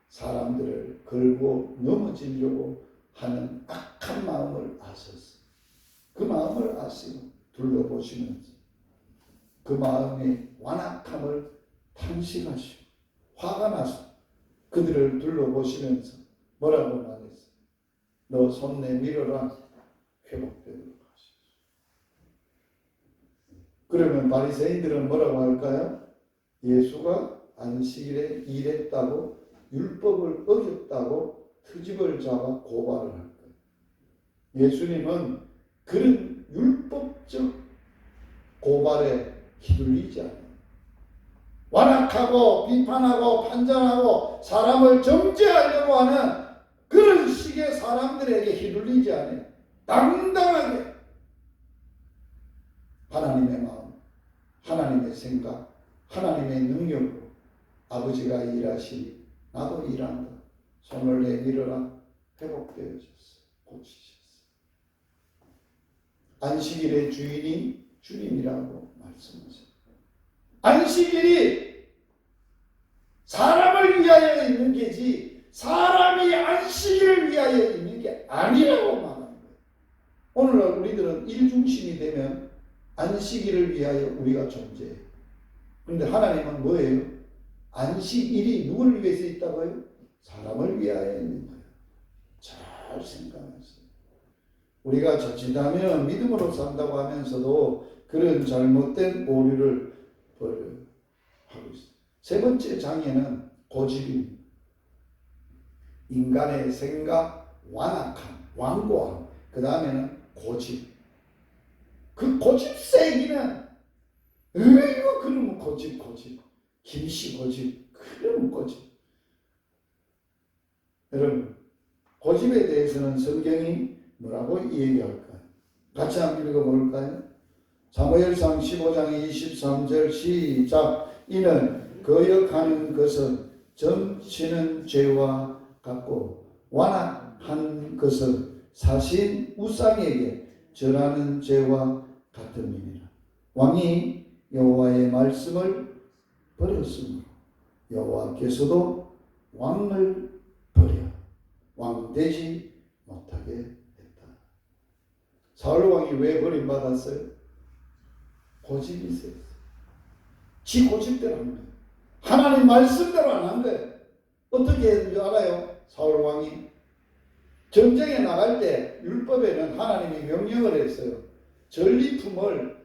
Speaker 1: 사람들을 걸고 넘어지려고 하는 악한 마음을 아셨어요. 그 마음을 아시고 둘러보시면서 그 마음의 완악함을 탄식하시고 화가 나서 그들을 둘러보시면서 뭐라고 말했어요? 너 손 내밀어라. 회복되도록 하시오. 그러면 바리새인들은 뭐라고 할까요? 예수가 안식일에 일했다고 율법을 어겼다고 트집을 잡아 고발을 할 거예요. 예수님은 그런 율법적 고발에 휘둘리지 않아요. 완악하고 비판하고 판단하고 사람을 정죄하려고 하는 그런 식의 사람들에게 휘둘리지 않아요. 당당하게 하나님의 마음, 하나님의 생각, 하나님의 능력으로 아버지가 일하시니 나도 일한다. 손을 내밀어라. 회복되어졌어. 고치셨어. 안식일의 주인이 주님이라고 말씀하셨어요. 안식일이 사람을 위하여 있는 게지 사람이 안식일을 위하여 있는 게 아니라고 말하는 거예요. 오늘날 우리들은 일중심이 되면 안식일을 위하여 우리가 존재해요. 그런데 하나님은 뭐예요? 안식일이 누구를 위해서 있다고요? 사람을 위하여 있는 거예요. 잘 생각하세요. 우리가 자칫하면 믿음으로 산다고 하면서도 그런 잘못된 오류를 하고 있어요. 세 번째 장애는 고집입니다. 인간의 생각, 완악함, 완고함, 그 다음에는 고집. 그 고집 세기는 이거 그러면 고집 김씨 고집 그러면 고집. 여러분 고집에 대해서는 성경이 뭐라고 얘기할까요? 같이 한번 읽어볼까요? 사무엘상 15장 23절 시작. 이는 거역하는 것은 점치는 죄와 같고 완악한 것은 사신 우상에게 절하는 죄와 같음이니라. 왕이 여호와의 말씀을 버렸으므로 여호와께서도 왕을 버려 왕 되지 못하게 했다. 사울 왕이 왜 버림받았어요? 고집이 있어요. 지 고집대로 한 거예요. 하나님 말씀대로 안 한 거예요. 어떻게 했는지 알아요? 사울 왕이 전쟁에 나갈 때 율법에는 하나님이 명령을 했어요. 전리품을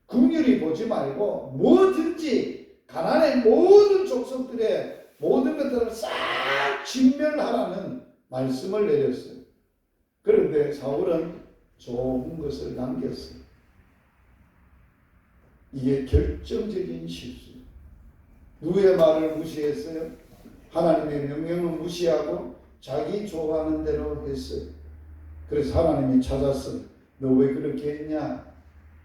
Speaker 1: 긍휼히 보지 말고 뭐든지 가나안의 모든 족속들의 모든 것들을 싹 진멸하라는 말씀을 내렸어요. 그런데 사울은 좋은 것을 남겼어요. 이게 결정적인 실수. 누구의 말을 무시했어요? 하나님의 명령을 무시하고 자기 좋아하는 대로 했어요. 그래서 하나님이 찾았어. 너 왜 그렇게 했냐?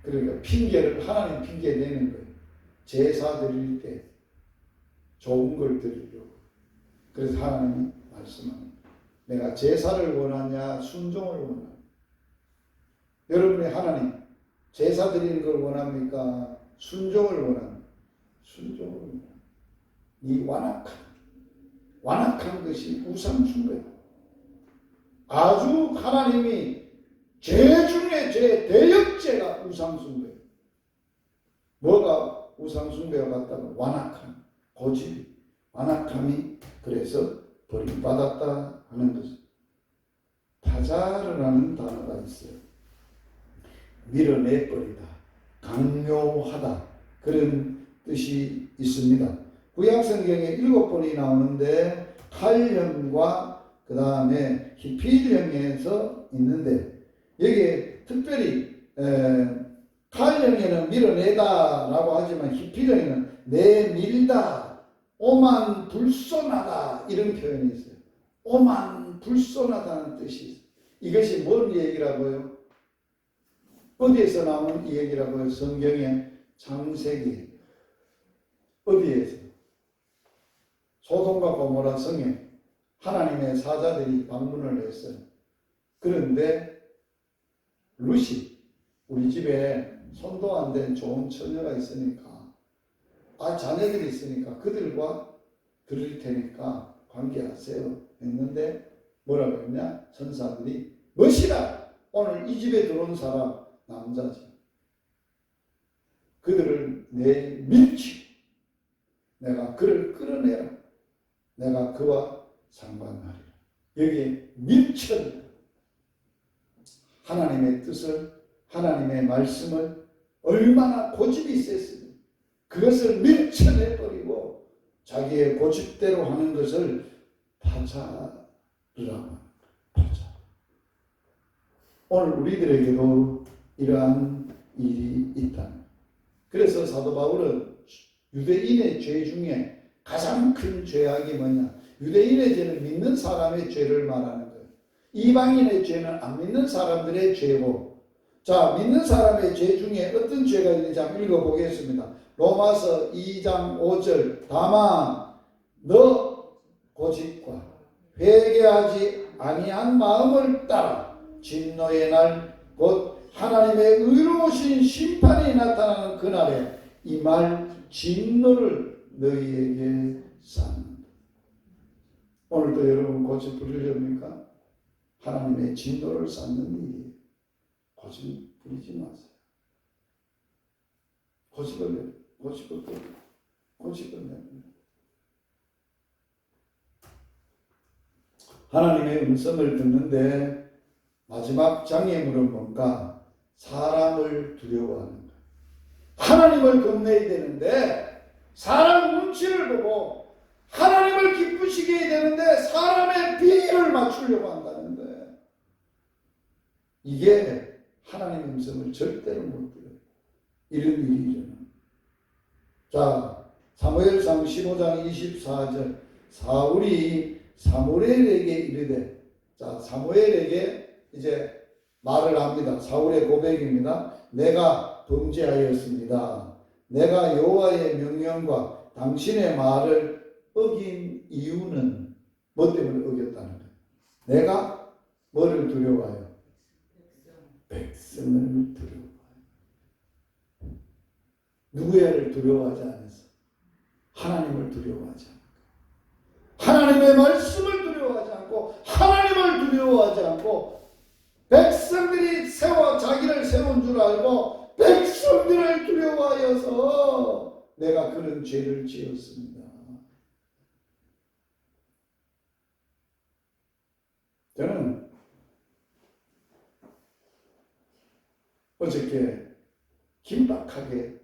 Speaker 1: 그러니까 핑계를 하나님 핑계 내는 거예요. 제사 드릴 때 좋은 걸 드리려고. 그래서 하나님이 말씀합니다. 내가 제사를 원하냐 순종을 원하냐. 여러분의 하나님 제사 드리는 걸 원합니까? 순종을 원합니다. 순종을 원합니다. 이 완악한 것이 우상숭배다. 아주 하나님이 죄 중에 죄 대역죄가 우상숭배. 뭐가 우상숭배와 같다고? 완악함, 고집, 완악함이 그래서 버림받았다 하는 것입니다. 타자르라는 단어가 있어요. 밀어내버리다, 강요하다 그런 뜻이 있습니다. 구약성경에 7번이 나오는데 칼형과 그 다음에 히필형에서 있는데 여기에 특별히 칼령에는 밀어내다라고 하지만 히피령에는 내밀다, 오만불손하다 이런 표현이 있어요. 오만불손하다는 뜻이 있어요. 이것이 뭔 얘기라고요? 어디에서 나오는 이 얘기라고요? 성경의 창세기 어디에서? 소돔과 고모라 성에 하나님의 사자들이 방문을 했어요. 그런데 룻이 우리 집에 손도 안 된 좋은 처녀가 있으니까 자녀들이 있으니까 그들과 드릴 테니까 관계하세요 했는데 뭐라고 했냐? 천사들이 무엇이라 오늘 이 집에 들어온 사람 남자지. 그들을 내 밀치. 내가 그를 끌어내라. 내가 그와 상관하리라. 여기에 밀천. 하나님의 뜻을, 하나님의 말씀을 얼마나 고집이 있었으면 그것을 밀쳐내버리고 자기의 고집대로 하는 것을 파자르라고 합니다. 파자. 오늘 우리들에게도 이러한 일이 있다. 그래서 사도 바울은 유대인의 죄 중에 가장 큰 죄악이 뭐냐? 유대인의 죄는 믿는 사람의 죄를 말하는 거예요. 이방인의 죄는 안 믿는 사람들의 죄고, 자, 믿는 사람의 죄 중에 어떤 죄가 있는지 한번 읽어보겠습니다. 로마서 2장 5절. 다만 너 고집과 회개하지 아니한 마음을 따라 진노의 날 곧 하나님의 의로우신 심판이 나타나는 그날에 이 말 진노를 너희에게 쌓는다. 오늘도 여러분 고집 부리렵니까? 하나님의 진노를 쌓는 일이에요. 고집 부리지 마세요. 고집을 냅니다. 하나님의 음성을 듣는데 마지막 장애물은 뭔가? 사람을 두려워하는 거예요. 하나님을 겁내야 되는데 사람 눈치를 보고 하나님을 기쁘시게 해야 되는데 사람의 비위를 맞추려고 한다는 거예요. 이게 하나님의 음성을 절대로 못 들어요. 이런 일이 일어나요. 자, 사무엘상 15장 24절. 사울이 사무엘에게 이르되, 자, 사무엘에게 이제 말을 합니다. 사울의 고백입니다. 내가 범죄하였습니다. 내가 여호와의 명령과 당신의 말을 어긴 이유는 뭐 때문에 어겼다는 거예요? 내가 뭐를 두려워해요? 백성을 두려워해요. 누구야를 두려워하지 않았어? 하나님을 두려워하지 않고, 하나님의 말씀을 두려워하지 않고, 하나님을 두려워하지 않고, 백성들이 자기를 세운 줄 알고 백성들을 두려워하여서 내가 그런 죄를 지었습니다. 저는 어저께 긴박하게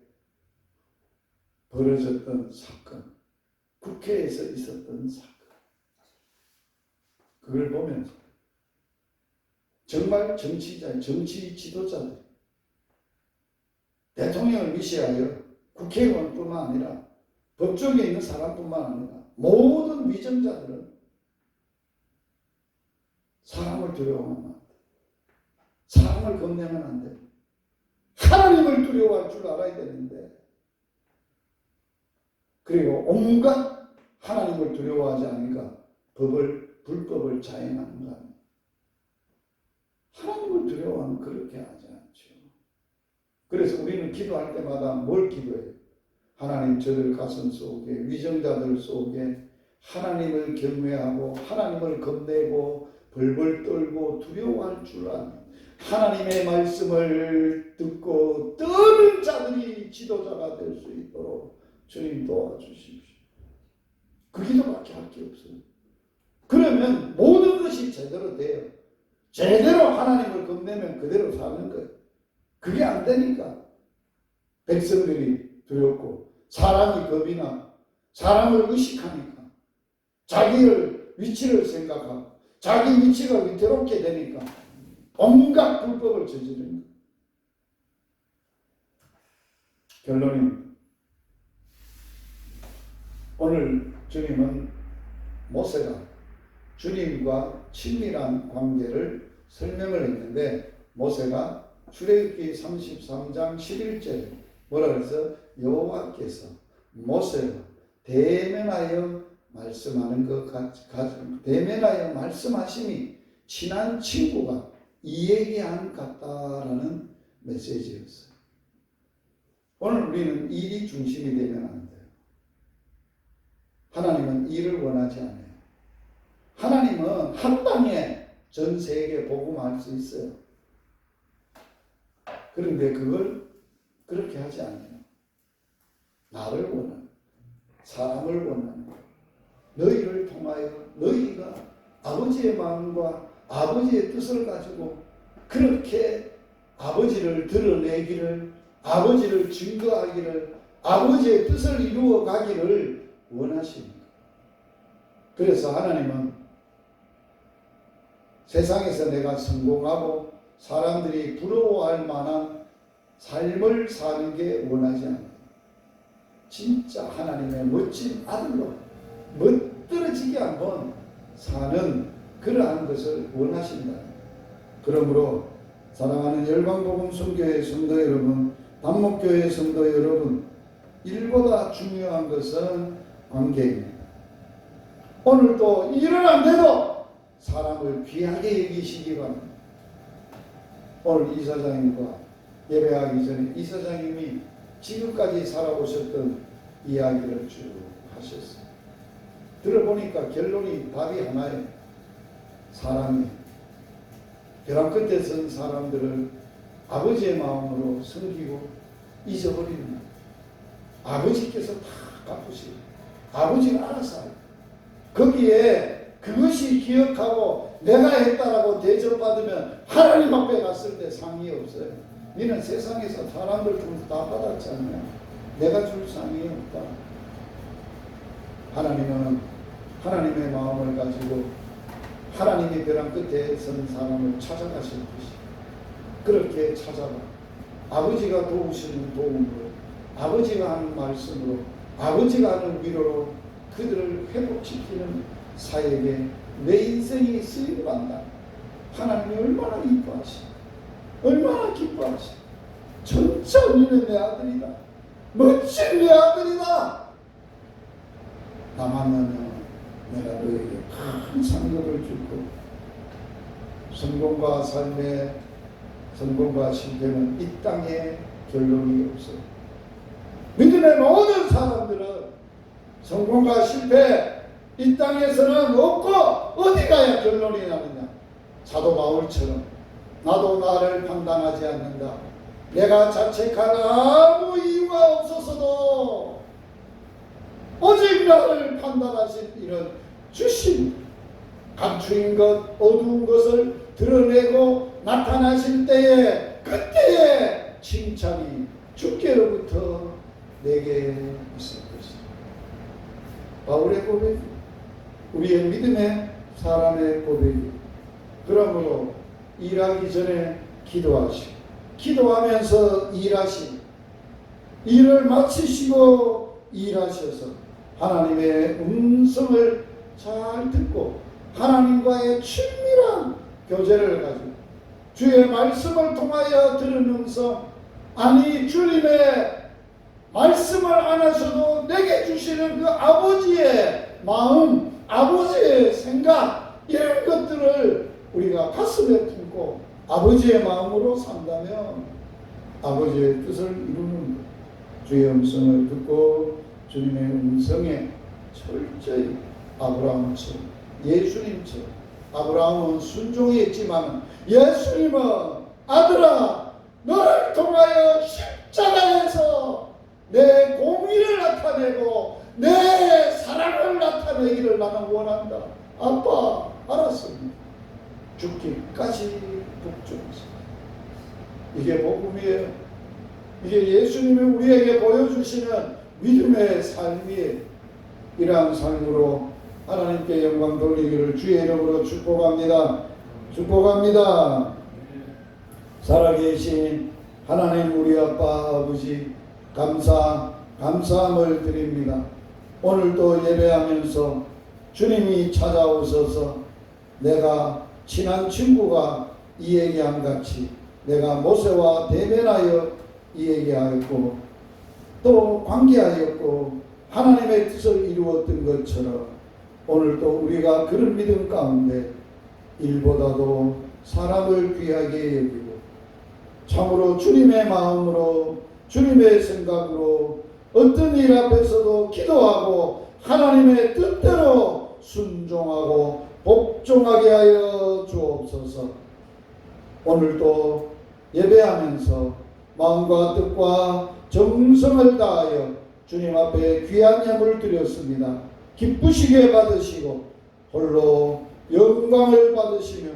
Speaker 1: 벌어졌던 사건, 국회에서 있었던 사건, 그걸 보면서 정말 정치 지도자들, 대통령을 위시하여 국회의원뿐만 아니라 법조계에 있는 사람뿐만 아니라 모든 위정자들은 사람을 두려워하면 안 돼. 사람을 겁내면 안 돼. 하나님을 두려워할 줄 알아야 되는데, 그리고 온갖 하나님을 두려워하지 않으니까 불법을 자행하는 거 아니에요. 하나님을 두려워하면 그렇게 하지 않죠. 그래서 우리는 기도할 때마다 뭘 기도해요? 하나님, 저들 가슴 속에, 위정자들 속에 하나님을 경외하고 하나님을 겁내고 벌벌 떨고 두려워할 줄 아는 하나님의 말씀을 듣고 떠는 자들이 지도자가 될 수 있도록 주님 도와주십시오. 그 기도밖에 할 게 없어요. 그러면 모든 것이 제대로 돼요. 제대로 하나님을 겁내면 그대로 사는 거예요. 그게 안 되니까 백성들이 두렵고 사람이 겁이 나, 사람을 의식하니까 자기를 위치를 생각하고 자기 위치가 위태롭게 되니까 온갖 불법을 저지른 거예요. 결론입니다. 오늘 주님은 모세가 주님과 친밀한 관계를 설명을 했는데 모세가 출애굽기 33장 11절에 뭐라 그래서 여호와께서 모세와 대면하여 말씀하는 것 같이 대면하여 말씀하심이 친한 친구가 이야기한 같다라는 메시지였어요. 오늘 우리는 일이 중심이 되면 안 돼요. 하나님은 일을 원하지 않아요. 하나님은 한 방에 전 세계에 복음할 수 있어요. 그런데 그걸 그렇게 하지 않아요. 나를 원하는, 사람을 원하는, 너희를 통하여 너희가 아버지의 마음과 아버지의 뜻을 가지고 그렇게 아버지를 드러내기를, 아버지를 증거하기를, 아버지의 뜻을 이루어 가기를 원하십니다. 그래서 하나님은 세상에서 내가 성공하고 사람들이 부러워할 만한 삶을 사는 게 원하지 않아요. 진짜 하나님의 멋진 아들로 멋들어지게 한번 사는 그러한 것을 원하신다. 그러므로 사랑하는 열방복음선교회 성도 여러분, 단목교회 성도 여러분, 일보다 중요한 것은 관계입니다. 오늘도 일은 안 돼도 사람을 귀하게 여기시기 바랍니다. 오늘 이사장님과 예배하기 전에 이사장님이 지금까지 살아오셨던 이야기를 쭉 하셨어요. 들어보니까 결론이 답이 하나예요. 사람이 벼랑 끝에 선 사람들을 아버지의 마음으로 섬기고 잊어버리는 거예요. 아버지께서 다 갚으시고 아버지가 알아서 하요. 거기에 그것이 기억하고 내가 했다라고 대접받으면 하나님 앞에 갔을 때 상이 없어요. 너는 세상에서 사람들 좀 다 받았지 않냐? 내가 줄 상이 없다. 하나님은 하나님의 마음을 가지고 하나님의 벼랑 끝에 선 사람을 찾아가실 것이 그렇게 찾아가 아버지가 도우시는 도움으로 아버지가 하는 말씀으로 아버지가 하는 위로로 그들을 회복시키는 사역에 내 인생이 쓰임받는다. 하나님이 얼마나 기뻐하시 얼마나 기뻐하시 진짜 너는 내 아들이다. 멋진 내 아들이다. 나 만나면 내가 너에게 큰 상급을 줄 거고 성공과 실패는 이 땅에 결론이 없어요. 믿음의 모든 사람들은 성공과 실패 이 땅에서는 없고 어디 가야 결론이 나느냐. 사도 바울처럼 나도 나를 판단하지 않는다. 내가 자책할 아무 이유가 없었어도 오직 나를 판단하신 이런 주신 감추인 것 어두운 것을 드러내고 나타나실 때에 그때의 칭찬이 주께로부터 내게 있을 것이다. 바울의 고백, 우리의 믿음의 사람의 고백이. 그러므로 일하기 전에 기도하시고 기도하면서 일하시고 일을 마치시고 일하셔서 하나님의 음성을 잘 듣고 하나님과의 친밀한 교제를 가지고 주의 말씀을 통하여 들은 음성, 아니 주님의 말씀을 안 하셔도 내게 주시는 그 아버지의 마음, 아버지의 생각, 이런 것들을 우리가 가슴에 품고 아버지의 마음으로 산다면 아버지의 뜻을 이루는 것. 주의 음성을 듣고 주님의 음성에 철저히 아브라함처럼, 예수님처럼, 아브라함은 순종했지만 예수님은 아들아 너를 통하여 십자가에서 내 공의를 나타내고 내 사랑을 나타내기를 나는 원한다. 아빠 알았습니다. 죽기까지 복종했습니다. 이게 복음이에요. 이게 예수님이 우리에게 보여주시는 믿음의 삶이에요. 이러한 삶으로 하나님께 영광 돌리기를 주의 이름으로 축복합니다. 축복합니다. 살아계신 하나님 우리 아빠 아버지 감사함을 드립니다. 오늘도 예배하면서 주님이 찾아오셔서 내가 친한 친구가 이야기한 같이 내가 모세와 대면하여 이야기하였고 또 관계하였고 하나님의 뜻을 이루었던 것처럼 오늘도 우리가 그런 믿음 가운데 일보다도 사람을 귀하게 여기고 참으로 주님의 마음으로 주님의 생각으로 어떤 일 앞에서도 기도하고 하나님의 뜻대로 순종하고 복종하게 하여 주옵소서. 오늘도 예배하면서 마음과 뜻과 정성을 다하여 주님 앞에 귀한 예물을 드렸습니다. 기쁘시게 받으시고 홀로 영광을 받으시며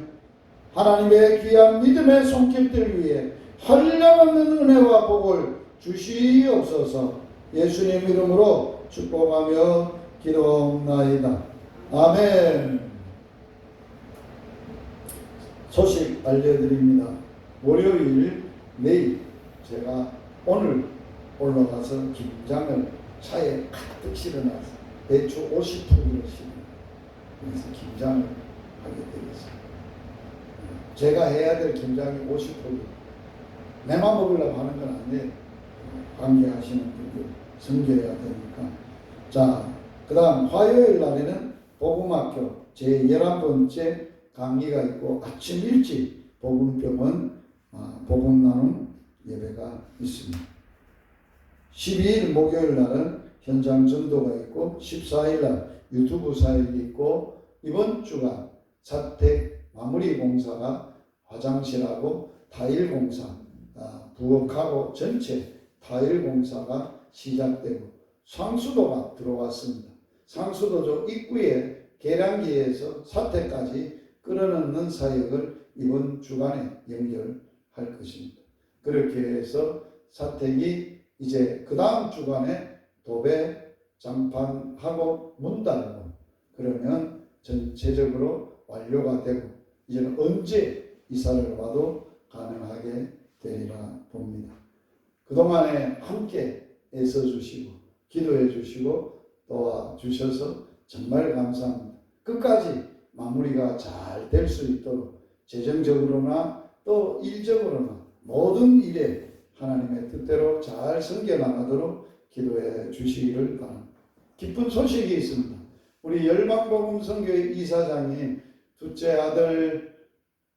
Speaker 1: 하나님의 귀한 믿음의 손길들 위해 한량없는 은혜와 복을 주시옵소서. 예수님 이름으로 축복하며 기도하옵나이다. 아멘. 소식 알려드립니다. 월요일 내일 제가 오늘 올라가서 김장을 차에 가득 실어놔서 배추 50포기를 실어요. 그래서 김장을 하게 되겠습니다. 제가 해야 될 김장이 50포기. 내만 먹으려고 하는 건 아니에요. 관계하시는 분들 섬겨야 되니까. 자, 그 다음 화요일 날에는 복음학교 제11번째 강의가 있고 아침 일찍 복음병원 복음 나눔 예배가 있습니다. 12일 목요일 날은 현장 전도가 있고 14일 날 유튜브 사역이 있고 이번 주간 사택 마무리 공사가 화장실하고 타일 공사 부엌하고 전체 타일 공사가 시작되고 상수도가 들어왔습니다. 상수도죠 입구에 계량기에서 사택까지 끌어넣는 사역을 이번 주간에 연결할 것입니다. 그렇게 해서 사택이 이제 그 다음 주간에 도배, 장판하고 문 닫고 그러면 전체적으로 완료가 되고 이제는 언제 이사를 와도 가능하게 되리라 봅니다. 그동안에 함께 애써주시고 기도해 주시고 도와주셔서 정말 감사합니다. 끝까지 마무리가 잘 될 수 있도록 재정적으로나 또 일적으로나 모든 일에 하나님의 뜻대로 잘 섬겨나가도록 기도해 주시기를 바랍니다. 기쁜 소식이 있습니다. 우리 열방복음선교회 이사장님 둘째 아들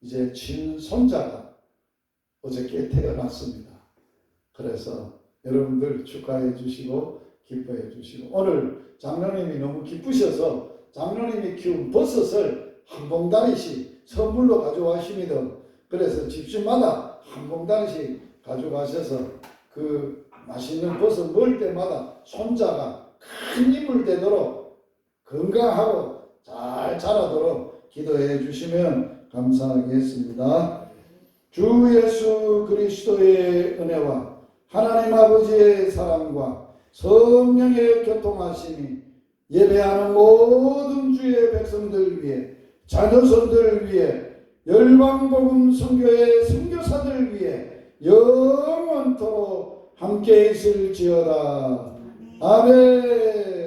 Speaker 1: 이제 친손자가 어저께 태어났습니다. 그래서 여러분들 축하해 주시고 기뻐해 주시고 오늘 장로님이 너무 기쁘셔서 장로님이 키운 버섯을 한 봉다리씩 선물로 가져가십니다. 그래서 집집마다 한 봉다리씩 가져가셔서 그 맛있는 버섯 먹을 때마다 손자가 큰 힘을 되도록 건강하고 잘 자라도록 기도해 주시면 감사하겠습니다. 주 예수 그리스도의 은혜와 하나님 아버지의 사랑과 성령의 교통하심이 예배하는 모든 주의 백성들 위해 자녀손들 위해 열방복음 선교의 선교사들 위해 영원토록 함께 있을지어다. 아멘.